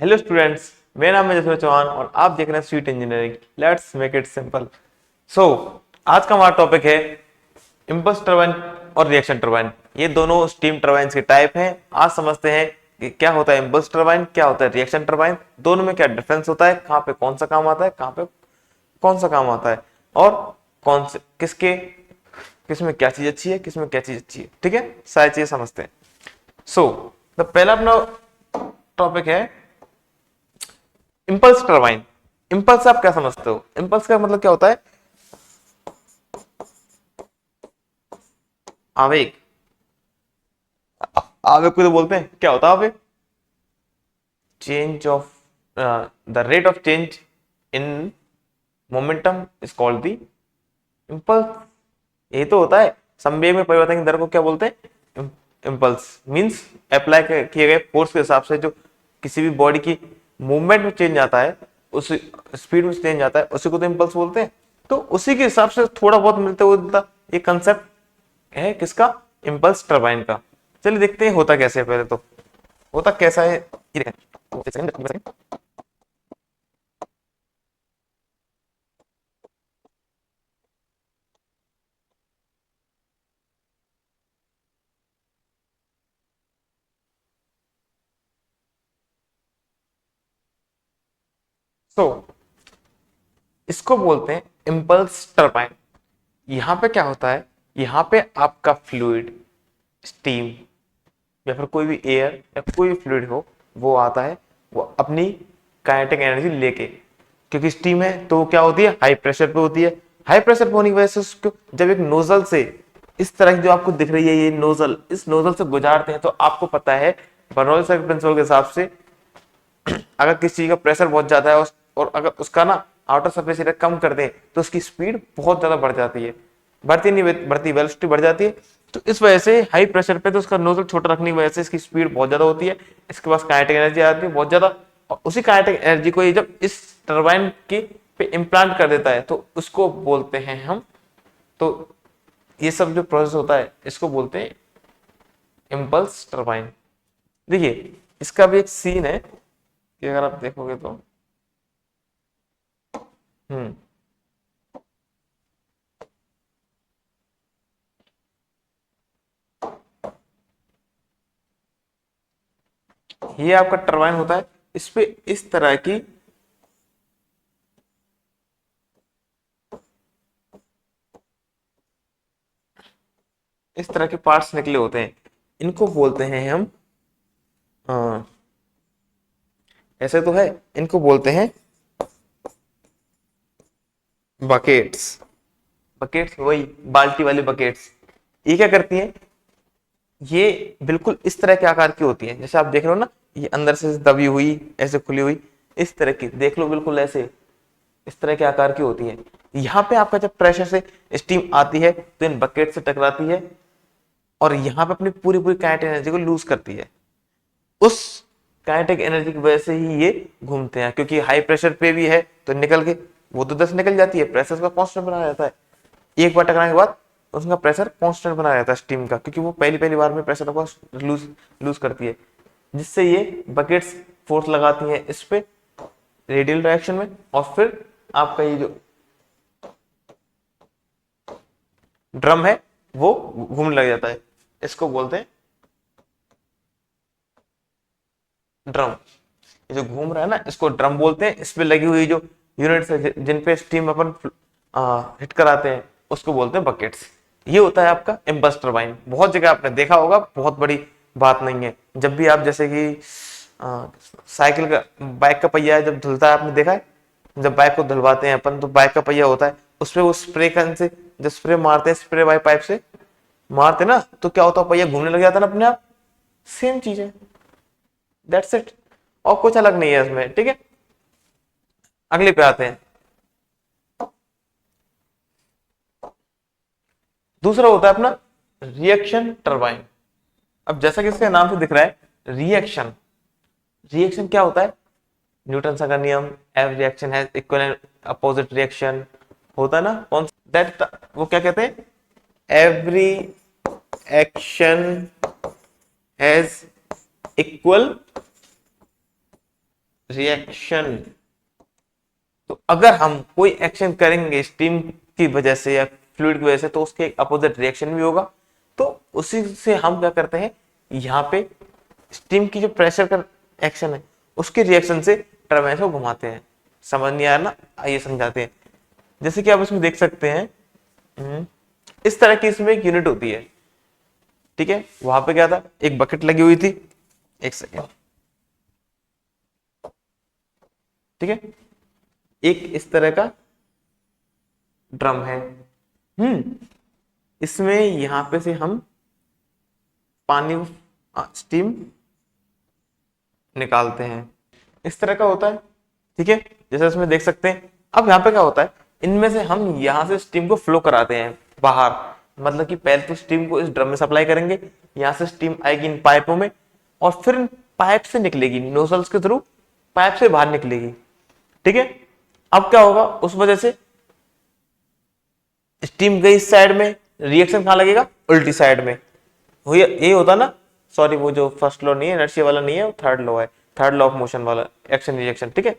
Hello students, मेरा नाम है जसवीर चौहान और आप देख रहे हैं sweet engineering. Let's make it simple. So आज का हमारा टॉपिक है इम्पल्स टरबाइन और रिएक्शन टरबाइन। ये दोनों स्टीम टरबाइन के टाइप हैं। आज समझते हैं कि क्या होता है इम्पल्स टरबाइन, क्या होता है रिएक्शन टरबाइन, दोनों में क्या डिफरेंस होता है, कहाँ पे कौन सा काम आता है, कहाँ पे कौन सा काम आता है, और कौन से किसके किसमें क्या चीज अच्छी है, किसमें क्या चीज अच्छी है। ठीक है, सारी चीजें समझते हैं। सो द पहला अपना टॉपिक है इम्पल्स टरबाइन। इम्पल्स आप क्या समझते हो? इम्पल्स का मतलब क्या होता है? आवेग। आवेग को तो बोलते हैं, क्या होता है आवेग? Change of the rate of change in momentum is called the impulse. यही तो होता है। संवेग में परिवर्तन की दर को क्या बोलते हैं? इम्पल्स। मींस अप्लाई किए गए फोर्स के हिसाब से जो किसी भी बॉडी की मूवमेंट में चेंज आता है, उस स्पीड में चेंज आता है, उसी को तो इम्पल्स बोलते हैं। तो उसी के हिसाब से थोड़ा बहुत मिलते हुए ये कंसेप्ट है किसका? इम्पल्स टरबाइन का। चलिए देखते हैं होता कैसे है। पहले तो होता कैसा है ये देखें। तो इसको बोलते हैं इम्पल्स टरबाइन। यहां पे क्या होता है? यहां पे आपका फ्लूइड, स्टीम या फिर कोई भी एयर या कोई भी फ्लूइड हो, वो आता है, वो अपनी काइनेटिक एनर्जी लेके। क्योंकि स्टीम है तो वो क्या होती है? हाई प्रेशर पे होती है। हाई प्रेशर पे होने की वजह से उसको जब एक नोजल से इस तरह की जो आपको दिख रही है ये नोजल, इस नोजल से गुजारते हैं, तो आपको पता है बर्नौली के प्रिंसिपल के हिसाब से अगर किसी चीज का प्रेशर बहुत ज्यादा है और अगर उसका ना आउटर सरफेस एरिया कम कर दें तो उसकी स्पीड बहुत ज्यादा बढ़ जाती है। बढ़ती नहीं बढ़ती, वेलोसिटी बढ़ जाती है। तो इस वजह से हाई प्रेशर पे तो उसका नोजल छोटा रखने की वजह से इसकी स्पीड बहुत ज्यादा होती है। इसके पास काइनेटिक एनर्जी आती है बहुत ज्यादा, और उसी काइनेटिक एनर्जी को ये जब इस टरबाइन की पे इम्प्लांट कर देता है तो उसको बोलते हैं हम। तो ये सब जो प्रोसेस होता है इसको बोलते हैं इम्पल्स टरबाइन। देखिए इसका भी एक सीन है कि अगर आप देखोगे तो हम्म ये आपका टरबाइन होता है। इस पे इस तरह की इस तरह के पार्ट्स निकले होते हैं। इनको बोलते हैं हम ऐसे तो है, इनको बोलते हैं बकेट्स। बकेट्स वही बाल्टी वाली बकेट्स। ये क्या करती हैं? ये बिल्कुल इस तरह के आकार की होती है, जैसे आप देख रहे हो ना, ये अंदर से दबी हुई, ऐसे खुली हुई, इस तरह की देख लो, बिल्कुल ऐसे इस तरह के आकार की होती है। यहाँ पे आपका जब प्रेशर से स्टीम आती है तो इन बकेट से टकराती है और यहाँ पे अपनी पूरी पूरी काइनेटिक एनर्जी को लूज करती है। उस काइनेटिक एनर्जी की वजह से ही ये घूमते हैं, क्योंकि हाई प्रेशर पे भी है तो निकल के वो तो 10 निकल जाती है, प्रेशर का कांस्टेंट बना रहता है। एक बार टकराने के बाद उसका प्रेशर कांस्टेंट बना रहता है स्टीम का, क्योंकि वो पहली पहली बार में प्रेशर को लूज लूज करती है, जिससे ये बकेट्स फोर्स लगाती हैं इस पे रेडियल डायरेक्शन में, और फिर आपका ये जो ड्रम है वो घूमने लग जाता है। इसको बोलते हैं ड्रम। ये जो घूम रहा है ना, इसको ड्रम बोलते हैं। इस पे लगी हुई जो यूनिट्स है जिन पे स्टीम अपन हिट कराते हैं उसको बोलते हैं बकेट्स। ये होता है आपका इम्पल्स टरबाइन। बहुत जगह आपने देखा होगा, बहुत बड़ी बात नहीं है। जब भी आप जैसे कि साइकिल का बाइक का पहिया है जब धुलता है, आपने देखा है जब बाइक को धुलवाते हैं अपन तो बाइक का पहिया होता है, उसपे वो स्प्रे गन से जब स्प्रे मारते हैं, स्प्रे वाई पाइप से मारते ना, तो क्या होता है? पहिया घूमने लग जाता है ना अपने आप। सेम चीज है, दैट्स इट। और कुछ अलग नहीं है इसमें। ठीक है, अगले पे आते हैं। दूसरा होता है अपना रिएक्शन टरबाइन। अब जैसा कि इसके नाम से दिख रहा है रिएक्शन, रिएक्शन क्या होता है? न्यूटन का नियम, एव रिएक्शन है इक्वल एंड अपोजिट रिएक्शन होता है ना, कौन दैट वो क्या कहते हैं? Every action has equal reaction. तो अगर हम कोई एक्शन करेंगे स्टीम की वजह से या फ्लूइड की वजह से, तो उसके अपोजिट रिएक्शन भी होगा। तो उसी से हम क्या करते हैं, यहाँ पे स्टीम की जो प्रेशर का एक्शन है उसके रिएक्शन से टरबाइन को घुमाते हैं। समझ नहीं आया ना, आइए समझाते हैं। जैसे कि आप इसमें देख सकते हैं, इस तरह की इसमें एक यूनिट होती है, ठीक है। वहां पे क्या था, एक बकेट लगी हुई थी, एक सेकेंड, ठीक है। एक इस तरह का ड्रम है, इसमें यहां पे से हम पानी स्टीम निकालते हैं, इस तरह का होता है, ठीक है। जैसे इसमें देख सकते हैं। अब यहाँ पे क्या होता है, इनमें से हम यहां से स्टीम को फ्लो कराते हैं बाहर। मतलब कि पहले तो स्टीम को इस ड्रम में सप्लाई करेंगे, यहां से स्टीम आएगी इन पाइपों में, और फिर पाइप से निकलेगी नोजल्स के थ्रू, पाइप से बाहर निकलेगी, ठीक है। अब क्या होगा, उस वजह से स्टीम गई इस साइड में, रिएक्शन कहां लगेगा, उल्टी साइड में। ये होता ना, सॉरी वो जो फर्स्ट लॉ नहीं है, इनर्शिया वाला नहीं है, वो थर्ड लॉ है, थर्ड लॉ ऑफ मोशन वाला, एक्शन रिएक्शन, ठीक है।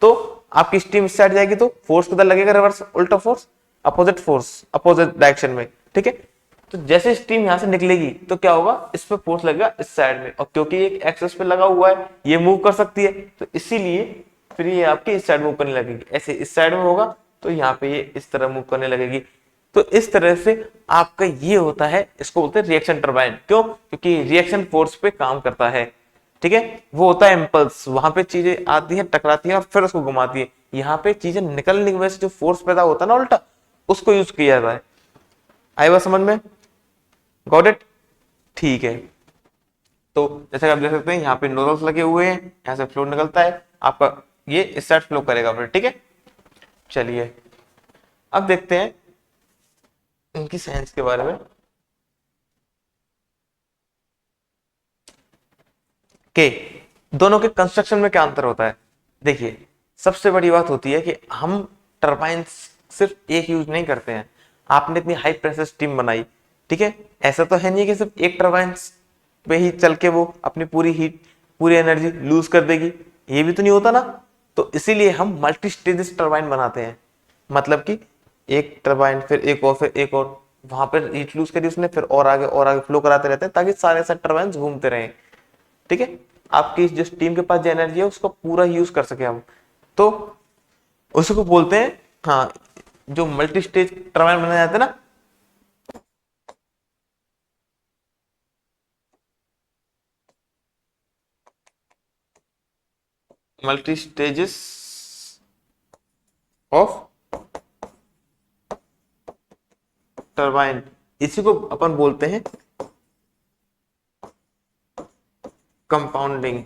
तो आपकी स्टीम इस साइड जाएगी तो फोर्स किधर लगेगा, रिवर्स, उल्टा force, opposite force, opposite direction में, ठीक है। तो जैसे स्टीम यहां से निकलेगी तो क्या होगा, इस पे फोर्स लगेगा इस साइड में, और क्योंकि एक एक्सेस पे लगा हुआ है, ये मूव कर सकती है, तो इसीलिए फिर ये आपकी इस साइड मूव करने लगेगी। ऐसे इस साइड में होगा तो यहाँ पे ये इस तरह मूव करने लगेगी। तो इस तरह से आपका ये होता है, इसको बोलते हैं रिएक्शन टरबाइन। क्यों, क्योंकि रिएक्शन फोर्स पे काम करता है, ठीक है। वो होता है इम्पल्स, वहां पे चीजें आती है, टकराती है और फिर उसको घुमाती है। यहाँ पे चीजें निकलने की वजह से जो फोर्स पैदा होता है ना उल्टा, उसको यूज किया जाता है। आई बात समझ में, गॉट इट, ठीक है। तो जैसे आप देख सकते हैं, यहाँ पे नोजल्स लगे हुए हैं, यहाँ से फ्लो निकलता है आपका, ये इस साइड फ्लो करेगा फिर, ठीक है। चलिए अब देखते हैं इनकी साइंस के बारे में। के दोनों के कंस्ट्रक्शन में क्या अंतर होता है, देखिए। सबसे बड़ी बात होती है कि हम टरबाइन सिर्फ एक यूज नहीं करते हैं। आपने इतनी हाई प्रेशर स्टीम बनाई, ठीक है, ऐसा तो है नहीं कि सिर्फ एक टरबाइन पे ही चल के वो अपनी पूरी हीट, पूरी एनर्जी लूज कर देगी, ये भी तो नहीं होता ना। तो इसीलिए हम मल्टी स्टेजेस टरबाइन बनाते हैं। मतलब कि एक टरबाइन, फिर एक और, फिर एक और, वहां पर हीट लूज करी उसने, फिर और आगे फ्लो कराते रहते हैं ताकि सारे सारे टरबाइन घूमते रहें, ठीक है। आपकी जिस टीम के पास जो एनर्जी है उसको पूरा यूज कर सके हम, तो उसको बोलते हैं, हाँ, जो मल्टी स्टेज टरबाइन बनाए जाते हैं ना, मल्टी स्टेजेस ऑफ टरबाइन, इसी को अपन बोलते हैं कंपाउंडिंग।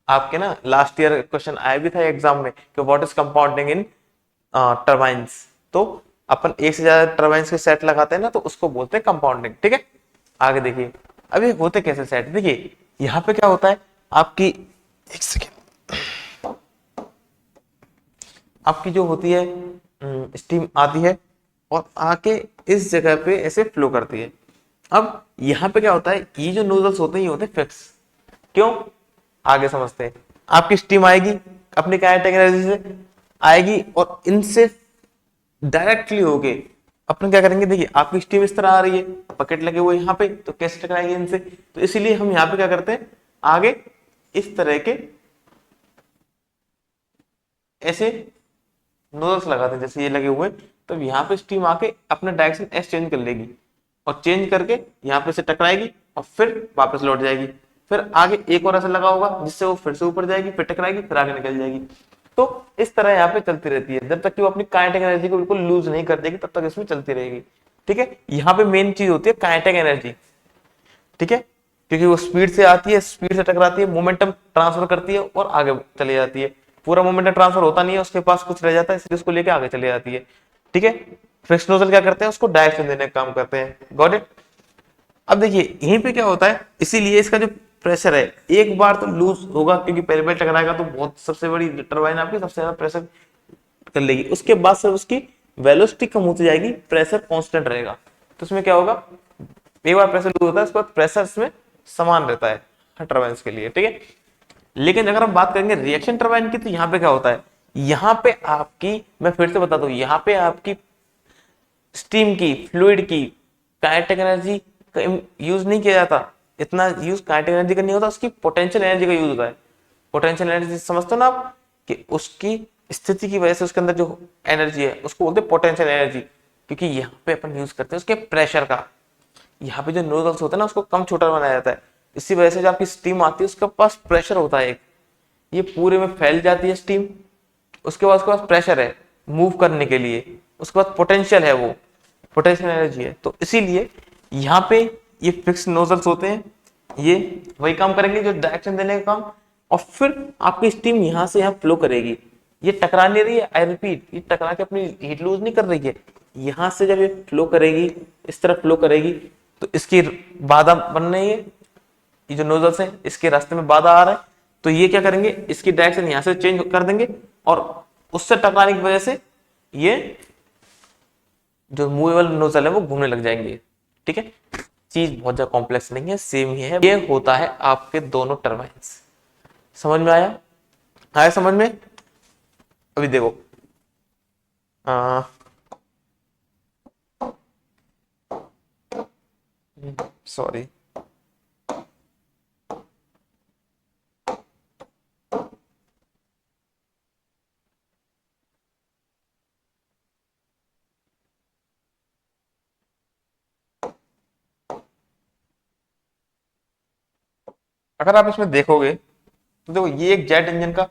आपके ना लास्ट ईयर क्वेश्चन आया भी था एग्जाम में कि what is compounding in turbines. तो अपन एक से ज्यादा टरबाइंस के सेट लगाते हैं ना, तो उसको बोलते हैं कंपाउंडिंग, ठीक है। आगे देखिए, अभी होते कैसे सेट, देखिए यहाँ पे क्या होता है, आपकी एक सेकेंड, आपकी जो होती है स्टीम आती है और आके इस जगह पे ऐसे फ्लो करती है। अब यहाँ पे क्या होता है, ये जो नोजल्स होते हैं ये होते हैं फिक्स। क्यों, आगे समझते हैं। आपकी स्टीम आएगी अपनी काइनेटिक एनर्जी से आएगी, और इनसे डायरेक्टली होके अपन क्या करेंगे, देखिए आपकी स्टीम इस तरह आ रही है, बकेट लगे हुए यहाँ पे, तो कैसे टकराएंगे इनसे, तो इसीलिए हम यहाँ पे क्या करते हैं, आगे इस तरह के ऐसे नोजल्स लगाते हैं, जैसे ये लगे हुए, तो यहाँ पे स्टीम आके अपना डायरेक्शन एस चेंज कर लेगी, और चेंज करके यहाँ पे से टकराएगी और फिर वापस लौट जाएगी। फिर आगे एक और ऐसा लगा होगा जिससे वो फिर से ऊपर जाएगी, फिर टकराएगी, फिर आगे निकल जाएगी। तो इस तरह यहाँ पे चलती रहती है, जब तक कि वो अपनी काइनेटिक एनर्जी को बिल्कुल लूज नहीं कर देगी तब तक इसमें चलती रहेगी, ठीक है। यहाँ पे मेन चीज होती है काइनेटिक एनर्जी, ठीक है, क्योंकि वो स्पीड से आती है, स्पीड से टकराती है, मोमेंटम ट्रांसफर करती है और आगे चली जाती है। पूरा मोमेंटम ट्रांसफर होता नहीं है, उसके पास कुछ रह जाता है, इसलिए उसको लेके आगे चली जाती है, ठीक है। फ्रिक्शन नोजल क्या करते हैं, उसको डायरेक्शन देने का काम करते हैं, गॉट इट। अब देखिए यहीं पे क्या होता है, इसीलिए इसका जो प्रेशर है एक बार तो लूज होगा, क्योंकि पहले पहले टकराएगा तो बहुत, सबसे बड़ी टरबाइन आपकी सबसे ज्यादा प्रेशर कर लेगी, उसके बाद से उसकी वेलोसिटी कम होती जाएगी, प्रेशर कांस्टेंट रहेगा। तो उसमें क्या होगा, एक बार प्रेशर लूज होता है, उसके बाद प्रेशर इसमें समान रहता है हर टरबाइन के लिए, ठीक है। लेकिन अगर हम बात करेंगे रिएक्शन टरबाइन की, तो यहाँ पे क्या होता है, यहाँ पे आपकी, मैं फिर से बता दूं, यहाँ पे आपकी स्टीम की, फ्लूइड की काइनेटिक एनर्जी का यूज नहीं किया जाता, इतना यूज काइनेटिक एनर्जी का नहीं होता, उसकी पोटेंशियल एनर्जी का यूज होता है। पोटेंशियल एनर्जी समझते हो ना आप, कि उसकी स्थिति की वजह से उसके अंदर जो एनर्जी है उसको बोलते हैं पोटेंशियल एनर्जी, क्योंकि यहाँ पे अपन यूज करते हैं उसके प्रेशर का। यहाँ पे जो नोजल्स होते हैं ना उसको कम छोटा बनाया जाता है, इसी वजह से जो आपकी स्टीम आती है उसके पास प्रेशर होता है एक, ये पूरे में फैल जाती है स्टीम, उसके बाद उसके पास प्रेशर है मूव करने के लिए, उसके बाद पोटेंशियल है, वो पोटेंशियल एनर्जी है। तो इसीलिए यहाँ पे ये फिक्स नोजल्स होते हैं, ये वही काम करेंगे जो डायरेक्शन देने का काम, और फिर आपकी स्टीम यहाँ से यहाँ फ्लो करेगी, ये टकरा नहीं रही है, आई रिपीट, ये टकरा के अपनी हीट लूज नहीं कर रही है, यहाँ से जब ये फ्लो करेगी, इस तरह फ्लो करेगी, तो इसकी बाधा बन रही है, ये जो नोजल्स है इसके रास्ते में बाधा आ रहा है, तो ये क्या करेंगे, इसकी डायरेक्शन यहाँ से चेंज कर देंगे, और उससे टकराने की वजह से ये जो मूवेबल नोजल है वो घूमने लग जाएंगे। ठीक है, चीज बहुत ज्यादा कॉम्प्लेक्स नहीं है, सेम ही है। ये होता है आपके दोनों टर्बाइंस। समझ में आया? आया समझ में? अभी देखो, सॉरी, अगर आप इसमें देखोगे तो देखो, ये एक जेट इंजन का,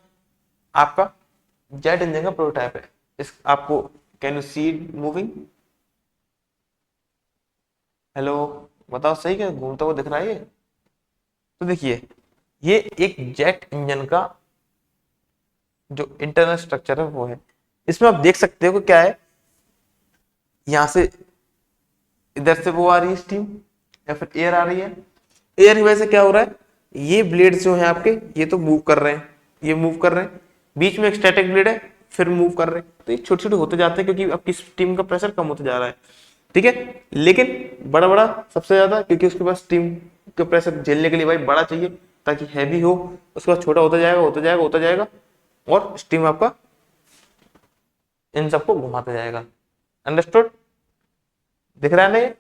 आपका जेट इंजन का प्रोटोटाइप है। इस आपको, can you see it moving? Hello, बताओ, सही क्या घूमता हुआ दिख रहा है ये? तो देखिए, ये एक जेट इंजन का जो इंटरनल स्ट्रक्चर है वो है। इसमें आप देख सकते हो कि क्या है, यहां से इधर से वो आ रही है स्टीम, या फिर एयर आ रही है। एयर की वजह से क्या हो रहा है, ये ब्लेड जो है आपके, ये तो मूव कर रहे हैं, ये मूव कर रहे हैं, बीच में एक स्टैटिक ब्लेड है, फिर मूव कर रहे हैं, तो ये छोटे छोटे होते जाते हैं क्योंकि आपकी स्टीम का प्रेशर कम होता जा रहा है। ठीक है, लेकिन बड़ा बड़ा सबसे ज्यादा, क्योंकि उसके पास स्टीम का प्रेशर झेलने के लिए भाई बड़ा चाहिए ताकि हैवी हो, उसके बाद छोटा होता जाएगा, होता जाएगा, होता जाएगा, और स्टीम आपका इन सबको घुमाता जाएगा। अंडरस्टूड? दिख रहा है नहीं?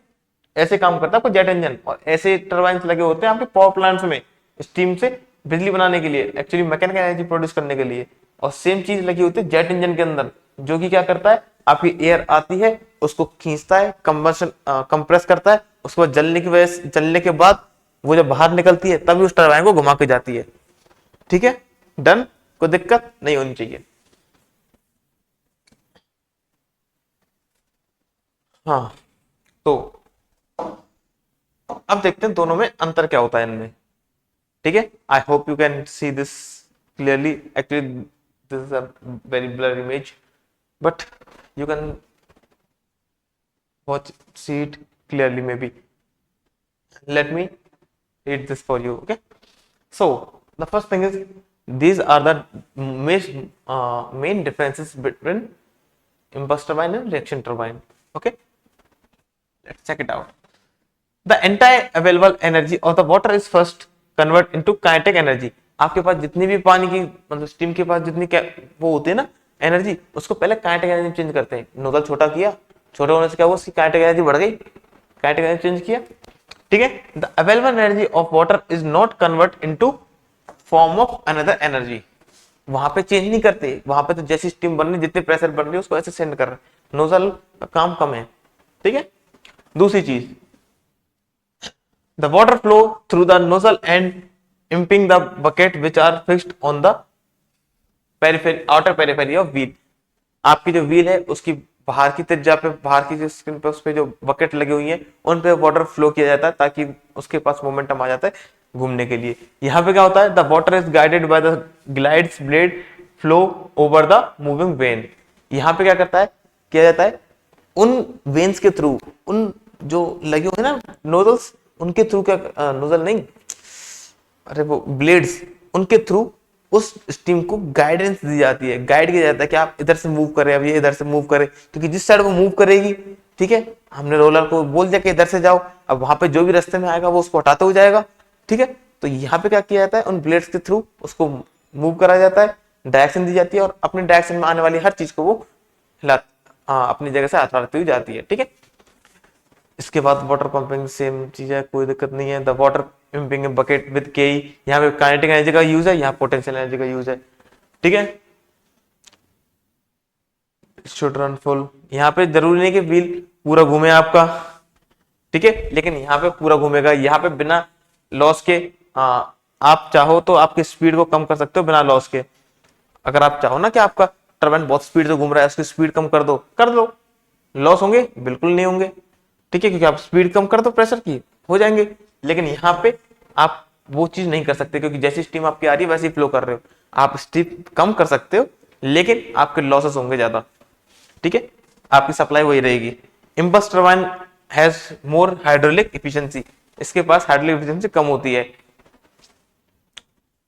ऐसे काम करता है आपको जेट इंजन, और ऐसे टरबाइन लगे होते हैं आपके पावर प्लांट्स में, स्टीम से बिजली बनाने के लिए, एक्चुअली मैकेनिकल एनर्जी प्रोड्यूस करने के लिए। और सेम चीज लगी होती है जेट इंजन के अंदर, जो कि क्या करता है, आपकी एयर आती है, उसको खींचता है, कंबशन कंप्रेस करता है, उसके बाद जलने की वजह से, जलने के बाद वो जब बाहर निकलती है तभी उस टरबाइन को घुमा के जाती है। ठीक है, डन, कोई दिक्कत नहीं होनी चाहिए। हाँ, तो अब देखते हैं दोनों में अंतर क्या होता है इनमें। ठीक है, I hope you can see this clearly. Actually this is a very blur image, but you can watch, see it clearly maybe. Let me read this for you. Okay, so the first thing is, these are the main differences between impulse turbine and reaction turbine. Okay, let's check it out. The entire available energy of the water is first convert into kinetic energy. आपके पास जितनी भी पानी की, मतलब steam के पास जितनी वो होती है ना एनर्जी, उसको पहले काइनेटिक एनर्जी चेंज करते हैं। नोजल छोटा किया, छोटा होने से क्या हुआ, उसकी काइनेटिक एनर्जी बढ़ गई, काइनेटिक एनर्जी चेंज किया। ठीक है, the available energy of water is not convert into form of another energy. वहां पे चेंज नहीं करते, वहां पे तो जैसी स्टीम बन रही, जितने प्रेशर बन रही है उसको ऐसे सेंड कर रहे हैं, नोजल का काम कम है। ठीक है, दूसरी चीज, the water flow through the nozzle and emptying the bucket which are fixed on the periphery, outer periphery of wheel। आपकी जो व्हील है उसकी बाहर की त्रिज्या पे, बाहर की जो स्क्रीन पे, उस पे जो बकेट लगी हुई है उन पे वाटर फ्लो किया जाता है ताकि उसके पास मोमेंटम आ जाता है घूमने के लिए। यहाँ पे क्या होता है, the water is guided by the glides blade flow over the moving when. यहाँ पे क्या करता है, किया जाता है उन वेन्स के थ्रू, उन जो लगे हुए ना नोजल्स, उनके थ्रू, क्या नोजल नहीं, अरे वो ब्लेड्स, उनके थ्रू उस स्टीम को गाइडेंस दी जाती है, गाइड किया जाता है कि आप इधर से मूव करें, अब ये इधर से मूव करे, क्योंकि जिस साइड वो मूव करेगी, ठीक है, हमने रोलर को बोल दिया कि इधर से जाओ, अब वहां पे जो भी रास्ते में आएगा वो उसको हटाते हो जाएगा। ठीक है, तो यहाँ पे क्या किया जाता है, उन ब्लेड्स के थ्रू उसको मूव करा जाता है, डायरेक्शन दी जाती है और अपने डायरेक्शन में आने वाली हर चीज को वो हिला अपनी जगह से हटाती हुई जाती है। ठीक है, इसके बाद वाटर पंपिंग सेम चीज है, कोई दिक्कत नहीं है। The water pumping bucket with के, यहाँ पे काइनेटिक एनर्जी का यूज है, यहाँ पोटेंशियल एनर्जी का यूज है। ठीक है, शुड रन फुल, यहाँ पे जरूरी नहीं कि व्हील पूरा घूमे आपका, ठीक है, लेकिन यहाँ पे पूरा घूमेगा। यहाँ पे बिना लॉस के आप चाहो तो आपकी स्पीड को कम कर सकते हो बिना लॉस के। अगर आप चाहो ना कि आपका टरबाइन बहुत स्पीड से घूम रहा है, उसकी स्पीड कम कर दो, कर दो, लॉस होंगे बिल्कुल नहीं होंगे। ठीक है, क्योंकि आप स्पीड कम कर दो प्रेशर की, हो जाएंगे। लेकिन यहाँ पे आप वो चीज नहीं कर सकते, क्योंकि जैसी स्टीम आपकी आ रही है वैसे ही फ्लो कर रहे हो। आप स्टीम कम कर सकते हो लेकिन आपके लॉसेस होंगे ज्यादा। ठीक है, आपकी सप्लाई वही रहेगी। Impulse turbine has more hydraulic efficiency, इसके पास हाइड्रोलिक एफिशिएंसी कम होती है।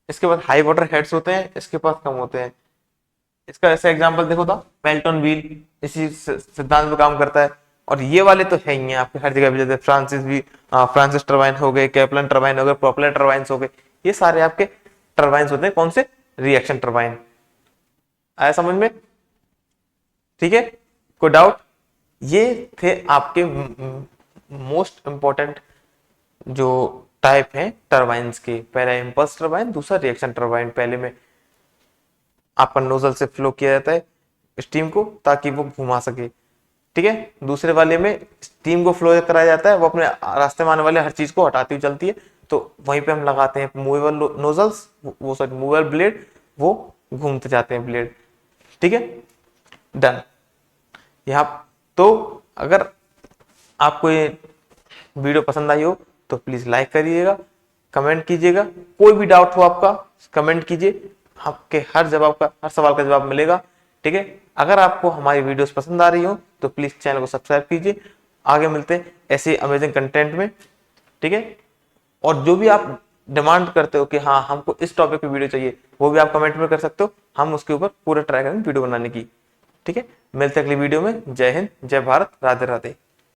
इसके बाद हाई वाटर हेड्स होते हैं, इसके पास कम होते हैं। इसका ऐसा एग्जांपल देखो था, पेल्टन व्हील इसी सिद्धांत पे काम करता है। और ये वाले तो है ही हैं आपके हर जगह भी, जैसे फ्रांसिस टरबाइन हो गए, कैपलन टरबाइन हो गए, प्रोपेलर टरबाइंस हो गए, ये सारे आपके टरबाइंस होते हैं। कौन से? Reaction turbine. आया समझ में? ठीक है, कोई डाउट? ये थे आपके मोस्ट इंपॉर्टेंट जो टाइप है टरबाइंस के। पहला इंपल्स टरबाइन, दूसरा रिएक्शन टरबाइन। पहले में आपका नोजल से फ्लो किया जाता है स्टीम को ताकि वो घुमा सके। ठीक है, दूसरे वाले में स्टीम को फ्लो कराया जाता है, वो अपने रास्ते में आने वाले हर चीज को हटाती हुई चलती है। तो वहीं पे हम लगाते हैं मूवेबल नोजल्स, वो सॉरी मूवेबल ब्लेड, वो घूमते जाते हैं ब्लेड। ठीक है, डन। यहाँ तो अगर आपको ये वीडियो पसंद आई हो तो प्लीज लाइक करिएगा, कमेंट कीजिएगा। कोई भी डाउट हो आपका कमेंट कीजिए, आपके हर सवाल का जवाब मिलेगा। ठीक है, अगर आपको हमारी वीडियोस पसंद आ रही हो तो प्लीज चैनल को सब्सक्राइब कीजिए। आगे मिलते हैं ऐसे अमेजिंग कंटेंट में। ठीक है, और जो भी आप डिमांड करते हो कि हाँ हमको इस टॉपिक पे वीडियो चाहिए, वो भी आप कमेंट में कर सकते हो, हम उसके ऊपर पूरा ट्राई करेंगे वीडियो बनाने की। ठीक है, मिलते हैं अगली वीडियो में। जय हिंद, जय भारत, राधे राधे।